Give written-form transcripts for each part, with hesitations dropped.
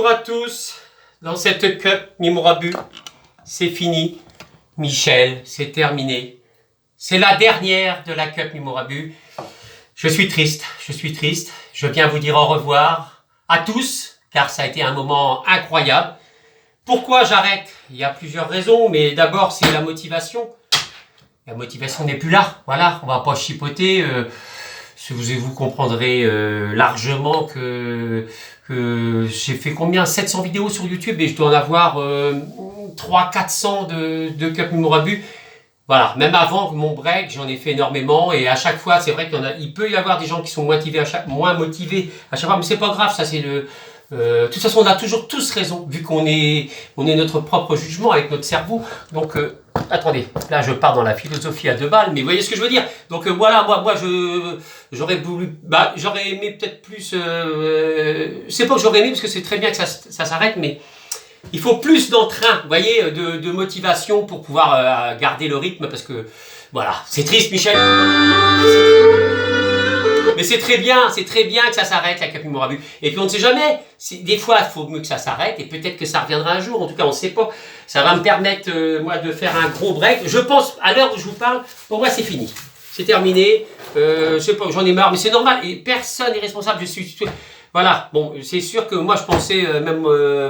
Bonjour à tous. Dans cette Cup Mimorabu, c'est fini. Michel, c'est terminé. C'est la dernière de la Cup Mimorabu. Je suis triste. Je viens vous dire au revoir à tous, car ça a été un moment incroyable. Pourquoi j'arrête? Il y a plusieurs raisons, mais d'abord c'est la motivation. La motivation n'est plus là. Voilà, on va pas chipoter. Vous comprendrez largement que j'ai fait combien? 700 vidéos sur YouTube et je dois en avoir 300-400 de Cup Mimorabu. Voilà, même avant mon break, j'en ai fait énormément et à chaque fois, c'est vrai il peut y avoir des gens qui sont moins motivés à chaque fois, mais c'est pas grave, ça c'est le... de toute façon, on a toujours tous raison, vu qu'on est notre propre jugement avec notre cerveau. Donc, attendez, là je pars dans la philosophie à 2 balles, mais vous voyez ce que je veux dire. Donc voilà, moi j'aurais voulu, j'aurais aimé peut-être plus. C'est pas que j'aurais aimé parce que c'est très bien que ça s'arrête, mais il faut plus d'entrain, vous voyez, de motivation pour pouvoir garder le rythme, parce que voilà, c'est triste, Michel. Mais c'est très bien que ça s'arrête, la Cup Mimorabu. Et puis on ne sait jamais, des fois il faut mieux que ça s'arrête, et peut-être que ça reviendra un jour, en tout cas on ne sait pas. Ça va me permettre, moi, de faire un gros break. Je pense, à l'heure où je vous parle, pour moi c'est fini. C'est terminé, je sais pas, j'en ai marre, mais c'est normal, et personne n'est responsable, voilà, bon, c'est sûr que moi je pensais même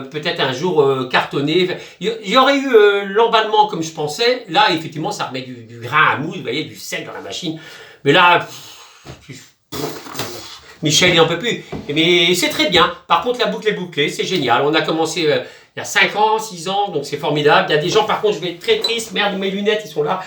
peut-être un jour cartonner. Il y aurait eu l'emballement comme je pensais. Là, effectivement, ça remet du grain à moudre, vous voyez, du sel dans la machine. Mais là, Michel, il n'en peut plus. Mais c'est très bien. Par contre, la boucle est bouclée, c'est génial. On a commencé il y a 5 ans, 6 ans, donc c'est formidable. Il y a des gens, par contre, je vais être très triste. Merde, mes lunettes, ils sont là.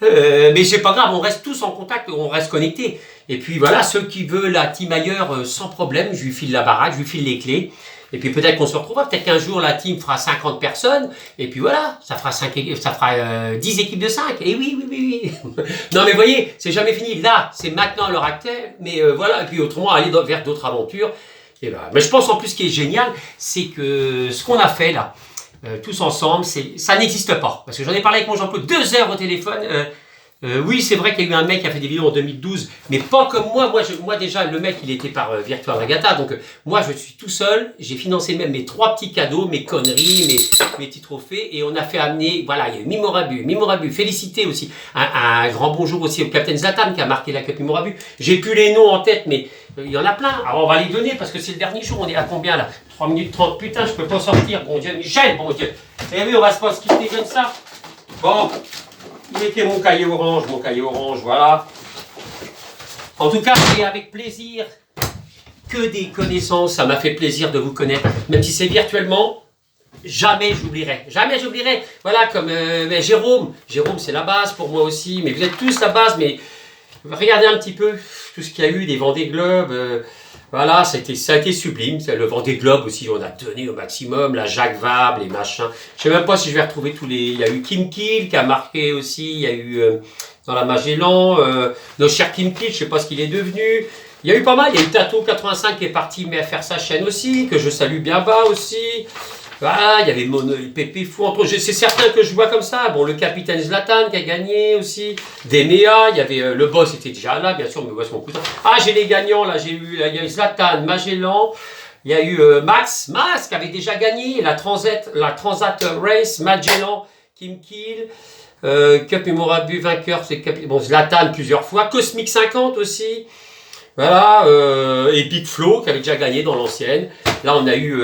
Mais c'est pas grave, on reste tous en contact, on reste connectés. Et puis voilà, ceux qui veulent la team ailleurs, sans problème, je lui file la baraque, je lui file les clés. Et puis peut-être qu'on se retrouvera, peut-être qu'un jour la team fera 50 personnes, et puis voilà, ça fera 10 équipes de 5. Et oui. Non mais vous voyez, c'est jamais fini. Là, c'est maintenant à l'heure actuelle, mais voilà, et puis autrement, aller vers d'autres aventures. Et voilà. Mais je pense en plus ce qui est génial, c'est que ce qu'on a fait là, tous ensemble, ça n'existe pas. Parce que j'en ai parlé avec mon Jean-Claude 2 heures au téléphone. Oui, c'est vrai qu'il y a eu un mec qui a fait des vidéos en 2012, mais pas comme moi. Moi déjà, le mec, il était par Virtual Regatta. Donc, moi, je suis tout seul. J'ai financé même mes 3 petits cadeaux, mes conneries, mes petits trophées. Et on a fait amener, voilà, il y a eu Mimorabu. Félicité aussi. Un grand bonjour aussi au Captain Zlatan qui a marqué la Cup Mimorabu. J'ai plus les noms en tête, mais il y en a plein. Alors, on va les donner parce que c'est le dernier jour. On est à combien là? 3 minutes 30. Putain, je peux pas sortir. Bon Dieu, Michel, bon Dieu. Eh oui, on va se quitter comme ça. Bon. Il était mon cahier orange, voilà. En tout cas, c'est avec plaisir que des connaissances. Ça m'a fait plaisir de vous connaître, même si c'est virtuellement. Jamais j'oublierai. Voilà, comme Jérôme. Jérôme, c'est la base pour moi aussi. Mais vous êtes tous la base. Mais regardez un petit peu tout ce qu'il y a eu, des Vendée Globe. Voilà, ça a été sublime. Le Vendée Globe aussi, on a donné au maximum. La Jacques Vabre, les machins. Je sais même pas si je vais retrouver tous les... Il y a eu Kim Kill qui a marqué aussi. Il y a eu dans la Magellan, nos chers Kim Kill, je sais pas ce qu'il est devenu. Il y a eu pas mal. Il y a eu Tato85 qui est parti mais à faire sa chaîne aussi, que je salue bien bas aussi. Voilà, il y avait Pépé Fou, entre autres. C'est certain que je vois comme ça. Bon, le capitaine Zlatan qui a gagné aussi. Demea, il y avait le boss était déjà là, bien sûr, mais voici mon cousin. Ah, j'ai les gagnants là, il y a eu Zlatan, Magellan. Il y a eu Max qui avait déjà gagné. La Transat Race, Magellan, Kim Kill. Cup Mimorabu, vainqueur, c'est bon, Zlatan plusieurs fois. Cosmic 50 aussi. Voilà, et Big Flo qui avait déjà gagné dans l'ancienne. Là, on a eu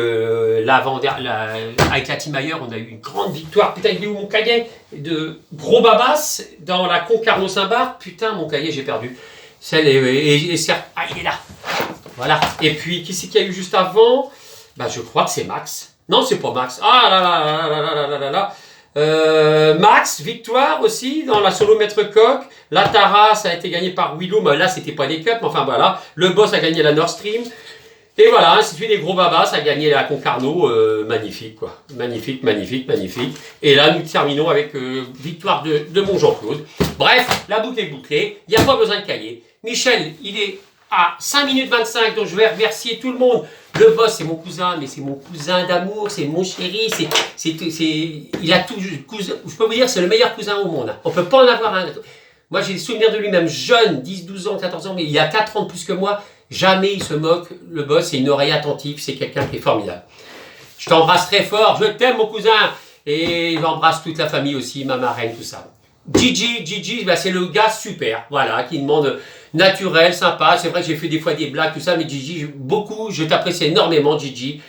avec la team ailleurs, on a eu une grande victoire. Putain, il est où mon cahier de gros babas dans la Concarneau Saint-Barth. Putain, mon cahier, j'ai perdu. Ah, il est là. Voilà. Et puis, qui c'est qu'il y a eu juste avant? Je crois que c'est Max. Non, c'est pas Max. Ah là. Max, victoire aussi dans la solo maître coq. La Tara, ça a été gagné par Willow, mais là c'était pas des cups, mais enfin voilà. Le boss a gagné la Nord Stream. Et voilà, ainsi de suite, les gros babas a gagné la Concarneau. Magnifique quoi. Magnifique. Et là nous terminons avec victoire de mon Jean-Claude. Bref, la boucle est bouclée, il n'y a pas besoin de cahier. Michel, il est à 5 minutes 25, donc je vais remercier tout le monde. Le boss, c'est mon cousin, mais c'est mon cousin d'amour, c'est mon chéri, il a tout, je peux vous dire, c'est le meilleur cousin au monde. On ne peut pas en avoir un. Moi, j'ai des souvenirs de lui, même jeune, 10, 12 ans, 14 ans, mais il a 4 ans de plus que moi. Jamais il se moque. Le boss, c'est une oreille attentive, c'est quelqu'un qui est formidable. Je t'embrasse très fort, je t'aime mon cousin. Et j'embrasse toute la famille aussi, ma marraine, tout ça. Gigi, bah, c'est le gars super, voilà, qui demande naturel, sympa. C'est vrai que j'ai fait des fois des blagues, tout ça, mais Gigi, beaucoup, je t'apprécie énormément, Gigi.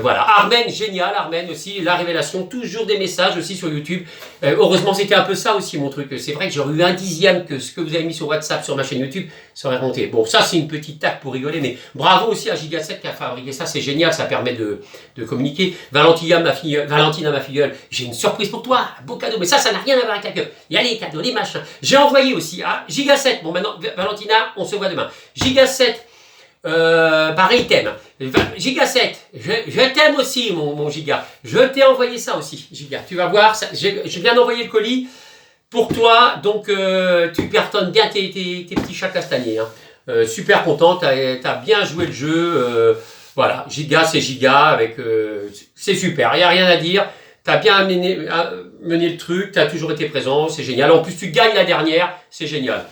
Voilà, Armen, génial, Armen aussi, la révélation, toujours des messages aussi sur YouTube. Heureusement, c'était un peu ça aussi mon truc. C'est vrai que j'aurais eu un dixième que ce que vous avez mis sur WhatsApp, sur ma chaîne YouTube, ça aurait monté. Bon, ça c'est une petite tac pour rigoler, mais bravo aussi à Giga7 qui a fabriqué ça, c'est génial, ça permet de communiquer. Valentina, ma filleule, j'ai une surprise pour toi, un beau cadeau, mais ça n'a rien à voir avec la queue. Il y a les cadeaux, les machins. J'ai envoyé aussi à Giga7, bon maintenant, Valentina, on se voit demain. Giga7, pareil thème. Giga7, je t'aime aussi mon Giga. Je t'ai envoyé ça aussi, Giga. Tu vas voir, je viens d'envoyer le colis pour toi. Donc tu cartonnes bien tes petits chats castagnés. Hein. Super content, t'as bien joué le jeu. Voilà, Giga c'est Giga. C'est super, il n'y a rien à dire. T'as bien mené le truc, t'as toujours été présent, c'est génial. En plus tu gagnes la dernière, c'est génial.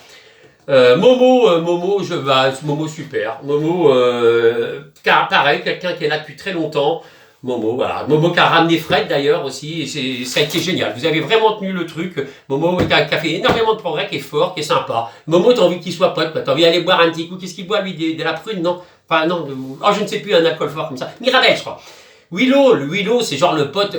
Momo, Momo super. Momo, pareil, quelqu'un qui est là depuis très longtemps. Momo, voilà. Momo qui a ramené Fred d'ailleurs aussi, et ça a été génial. Vous avez vraiment tenu le truc. Momo qui a fait énormément de progrès, qui est fort, qui est sympa. Momo, t'as envie qu'il soit pote, t'as envie d'aller boire un petit coup. Qu'est-ce qu'il boit lui, de la prune, non? Enfin non, je ne sais plus, un alcool fort comme ça. Mirabelle, je crois. Willow, c'est genre le pote,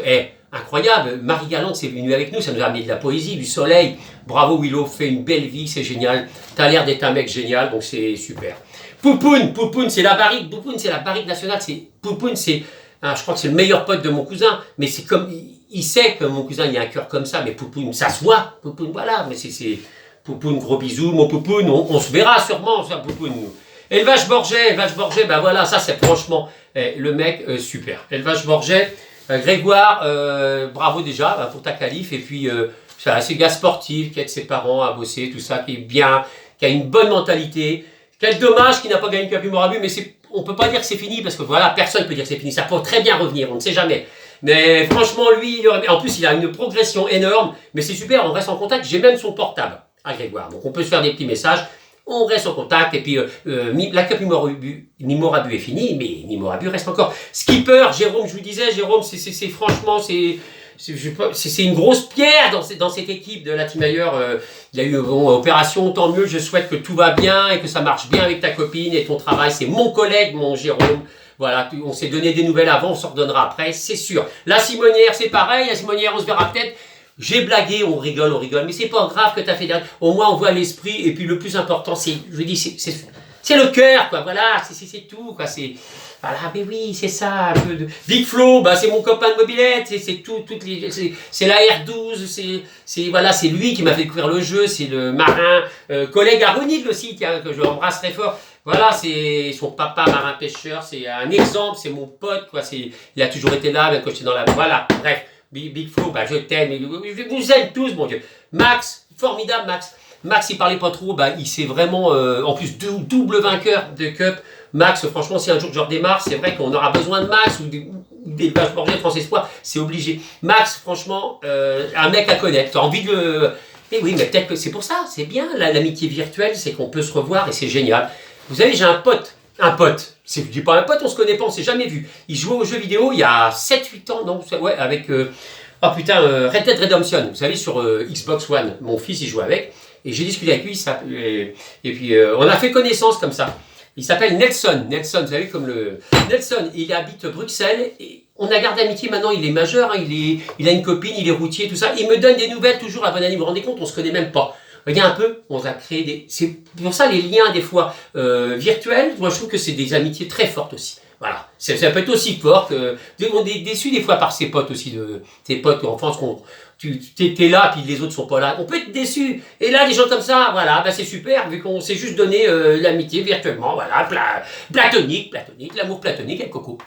incroyable. Marie Galante, c'est venu avec nous, ça nous a amené de la poésie, du soleil. Bravo Willow, fais une belle vie, c'est génial. T'as l'air d'être un mec génial, donc c'est super. Poupoune, c'est la barrique. Poupoune, c'est la barrique nationale. Poupoune, c'est, je crois que c'est le meilleur pote de mon cousin. Mais c'est comme, il sait que mon cousin, il a un cœur comme ça. Mais Poupoune, ça se voit. Poupoune, voilà. Mais c'est Poupoune, gros bisous, mon Poupoune. On se verra sûrement, ça, Poupoune. Élevage Borget, ben voilà, ça c'est franchement le mec super. Élevage Borget, Grégoire, bravo déjà pour ta qualif. Et puis, c'est gars sportif qui aide ses parents à bosser, tout ça, qui est bien, qui a une bonne mentalité. Quel dommage qu'il n'a pas gagné le Cup Morabu, mais on peut pas dire que c'est fini, parce que voilà, personne peut dire que c'est fini. Ça peut très bien revenir, on ne sait jamais. Mais franchement, lui, en plus, il a une progression énorme. Mais c'est super, on reste en contact. J'ai même son portable à Grégoire. Donc, on peut se faire des petits messages. On reste en contact. Et puis, la Cup Morabu est finie, mais Morabu reste encore. Skipper, Jérôme, je vous disais, Jérôme, c'est franchement, c'est une grosse pierre dans cette équipe de la Team Ailleurs. Il y a eu opération, tant mieux. Je souhaite que tout va bien et que ça marche bien avec ta copine et ton travail. C'est mon collègue, mon Jérôme. Voilà, on s'est donné des nouvelles avant, on s'en redonnera après, c'est sûr. La Simonière, c'est pareil. La Simonière, on se verra peut-être. J'ai blagué, on rigole, mais c'est pas grave que tu as fait derrière. Au moins, on voit l'esprit. Et puis, le plus important, c'est le cœur, quoi. Voilà, c'est tout, quoi. Voilà, mais oui, c'est ça, un peu de... Big Flo, bah, c'est mon copain de mobilette, c'est la R12, voilà, c'est lui qui m'a fait découvrir le jeu, c'est le marin, collègue à Ronil aussi, que je embrasse très fort. Voilà, c'est son papa marin pêcheur, c'est un exemple, c'est mon pote, quoi, il a toujours été là, même quand j'étais dans la... Voilà, bref, Big Flo, bah, je t'aime, je vous aime tous, mon Dieu. Max, formidable Max. Max, il parlait pas trop, bah, il s'est vraiment, en plus, double vainqueur de Cup. Max, franchement, si un jour je redémarre, c'est vrai qu'on aura besoin de Max ou des Pages Borget, France Espoir, c'est obligé. Max, franchement, un mec à connaître. T'as envie de le... Eh oui, mais peut-être que c'est pour ça, c'est bien, l'amitié virtuelle, c'est qu'on peut se revoir et c'est génial. Vous savez, j'ai un pote, je dis pas un pote, on se connaît pas, on s'est jamais vu. Il jouait aux jeux vidéo il y a 7-8 ans, non, ouais, avec, Red Dead Redemption, vous savez, sur Xbox One. Mon fils, il jouait avec, et j'ai discuté avec lui, et puis on a fait connaissance comme ça. Il s'appelle Nelson, vous savez, comme le... Nelson, il habite Bruxelles, et on a gardé amitié, maintenant il est majeur, hein, il a une copine, il est routier, tout ça. Il me donne des nouvelles toujours à bonne année, vous vous rendez compte, on se connaît même pas. Regarde un peu, on a créé des... C'est pour ça les liens, des fois, virtuels, moi je trouve que c'est des amitiés très fortes aussi. Voilà, ça peut être aussi fort que... On est déçu des fois par ses potes aussi, tes potes en France, t'es là, puis les autres sont pas là. On peut être déçu. Et là, des gens comme ça, voilà, bah c'est super, vu qu'on s'est juste donné l'amitié virtuellement, voilà, platonique, l'amour platonique, et le coco.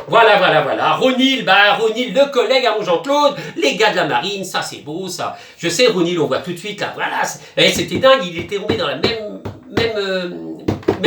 Voilà. Ronil, le collègue à mon Jean-Claude, les gars de la marine, ça c'est beau, ça. Je sais, Ronil, on voit tout de suite, là, voilà. C'était dingue, il était tombé dans la même,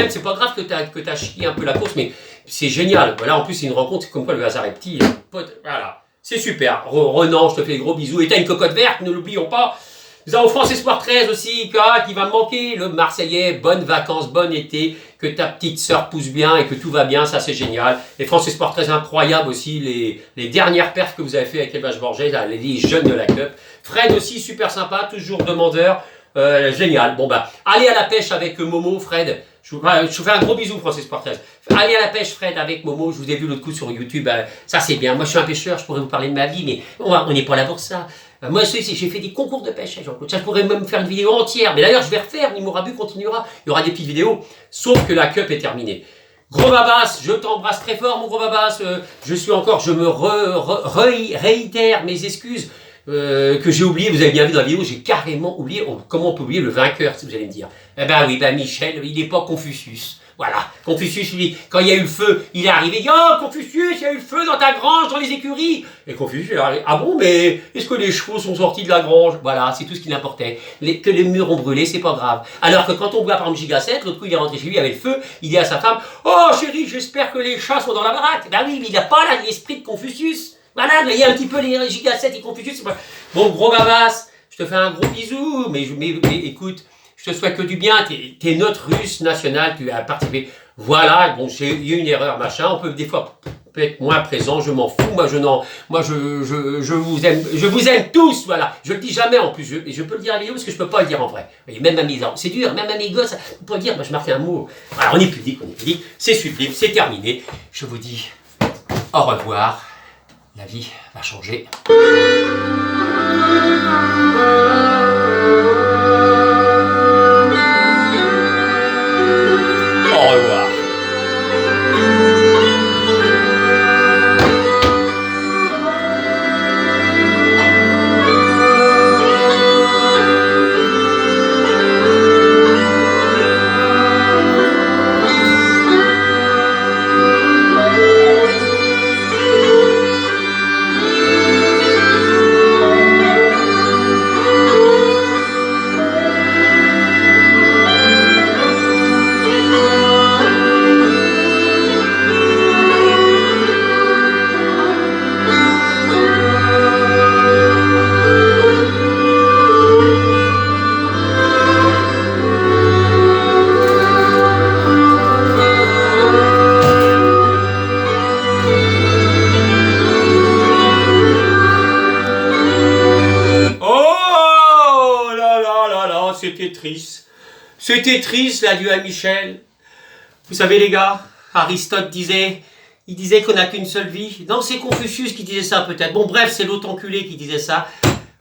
c'est pas grave que t'as chié un peu la course, mais c'est génial. Voilà, en plus, c'est une rencontre, c'est comme quoi le hasard est petit. Voilà. C'est super. Renan, je te fais des gros bisous. Et t'as une cocotte verte, ne l'oublions pas. Nous avons France Espoir 13 aussi, qui va me manquer. Le Marseillais, bonnes vacances, bon été. Que ta petite sœur pousse bien et que tout va bien, ça c'est génial. Et France Espoir 13 incroyable aussi. Les dernières perfs que vous avez fait avec les vaches Borgès, les jeunes de la Cup. Fred aussi, super sympa, toujours demandeur. Génial. Bon bah, allez à la pêche avec Momo, Fred. Je vous fais un gros bisou, Francis Sport 13. Allez à la pêche, Fred, avec Momo. Je vous ai vu l'autre coup sur YouTube. Ça, c'est bien. Moi, je suis un pêcheur. Je pourrais vous parler de ma vie, mais on n'est pas là pour ça. Moi, j'ai fait des concours de pêche, Jean-Claude. Ça, je pourrais même faire une vidéo entière. Mais d'ailleurs, je vais refaire. Nimo Rabu continuera. Il y aura des petites vidéos. Sauf que la Cup est terminée. Gros Babas, je t'embrasse très fort, mon gros Babas. Je me réitère mes excuses. Que j'ai oublié, vous avez bien vu dans la vidéo, j'ai carrément oublié, comment on peut oublier le vainqueur, si vous allez me dire. Eh ben oui, Michel, il n'est pas Confucius. Voilà, Confucius, lui, quand il y a eu le feu, il est arrivé, il dit « Oh, Confucius, il y a eu le feu dans ta grange, dans les écuries !» Et Confucius, il est arrivé, « Ah bon, mais est-ce que les chevaux sont sortis de la grange ?» Voilà, c'est tout ce qui l'importait. Que les murs ont brûlé, c'est pas grave. Alors que quand on voit par exemple Giga 7, l'autre coup, il est rentré chez lui, il y avait le feu, il dit à sa femme « Oh, chérie, j'espère que les chats sont dans la baraque !» Ben oui, mais il n'a pas l'esprit de Confucius. Voilà, il y a un petit peu les Giga 7 et Confucius. Bon, gros Babas, je te fais un gros bisou, mais écoute, je te souhaite que du bien, t'es notre russe national, tu as participé. Voilà, bon, il y a une erreur, machin, on peut des fois être moins présent, je m'en fous, je vous aime tous, voilà. Je le dis jamais en plus, je peux le dire à la vidéo parce que je peux pas le dire en vrai. Et même à mes enfants, c'est dur, même à mes gosses, on peut dire, je marque un mot. Voilà, on est pudique, c'est sublime, c'est terminé. Je vous dis au revoir. La vie va changer. Au revoir. C'était triste l'adieu à Michel. Vous savez les gars, Aristote disait, il disait qu'on n'a qu'une seule vie. Non, c'est Confucius qui disait ça peut-être. Bon bref, c'est l'autre enculé qui disait ça.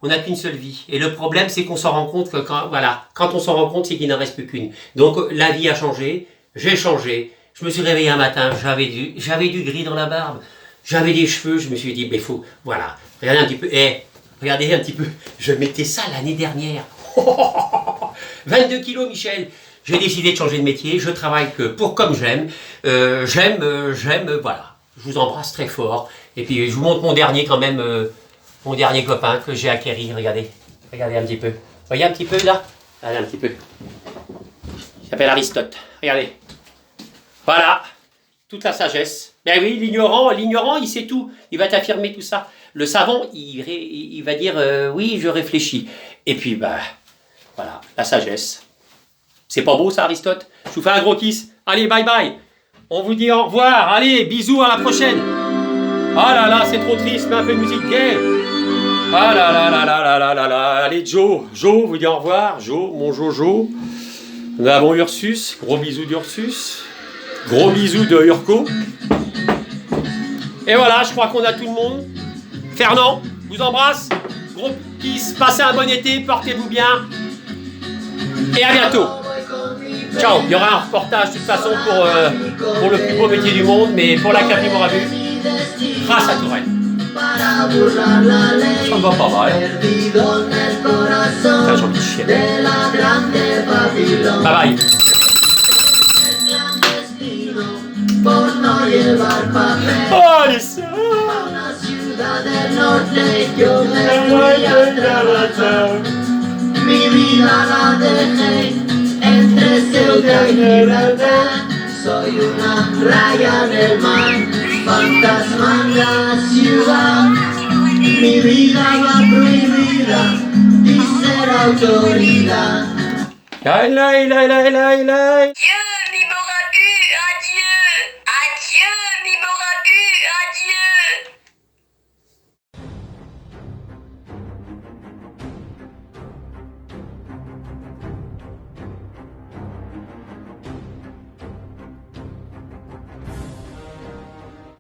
On n'a qu'une seule vie. Et le problème, c'est qu'on s'en rend compte que quand on s'en rend compte, c'est qu'il n'en reste plus qu'une. Donc la vie a changé, j'ai changé. Je me suis réveillé un matin, j'avais du gris dans la barbe, j'avais des cheveux, je me suis dit, mais faut, voilà, regardez un petit peu, regardez un petit peu, je mettais ça l'année dernière. 22 kilos, Michel. J'ai décidé de changer de métier. Je travaille comme j'aime. Voilà. Je vous embrasse très fort. Et puis, je vous montre mon dernier, quand même, mon dernier copain que j'ai acquéri. Regardez. Regardez un petit peu. Voyez un petit peu, là. Regardez un petit peu. Il s'appelle Aristote. Regardez. Voilà. Toute la sagesse. Ben oui, l'ignorant, il sait tout. Il va t'affirmer tout ça. Le savant, il va dire, oui, je réfléchis. Et puis, bah... Voilà, la sagesse. C'est pas beau ça, Aristote? Je vous fais un gros kiss. Allez, bye bye. On vous dit au revoir. Allez, bisous, à la prochaine. Ah là là, c'est trop triste, mais un peu de musique gay. Ah là là là là là là là là. Allez, Joe, vous dit au revoir. Joe, mon Jojo. Nous avons Ursus. Gros bisous d'Ursus. Gros bisous de Urco. Et voilà, je crois qu'on a tout le monde. Fernand, vous embrasse. Gros kiss. Passez un bon été, portez-vous bien. Et à bientôt. Ciao. Il y aura un reportage de toute façon pour le plus beau métier du monde, mais pour la Cup Nimo Rabu, grâce à Touraine. Ça me va pas mal. C'est un gentil chien. Bye bye. Oh, les sœurs. Mi vida la dejé entre Ceuta y Gibraltar. Soy una raya en el mar, fantasma en la ciudad. Mi vida va prohibida di ser autoridad. La, la, la, la, la, la.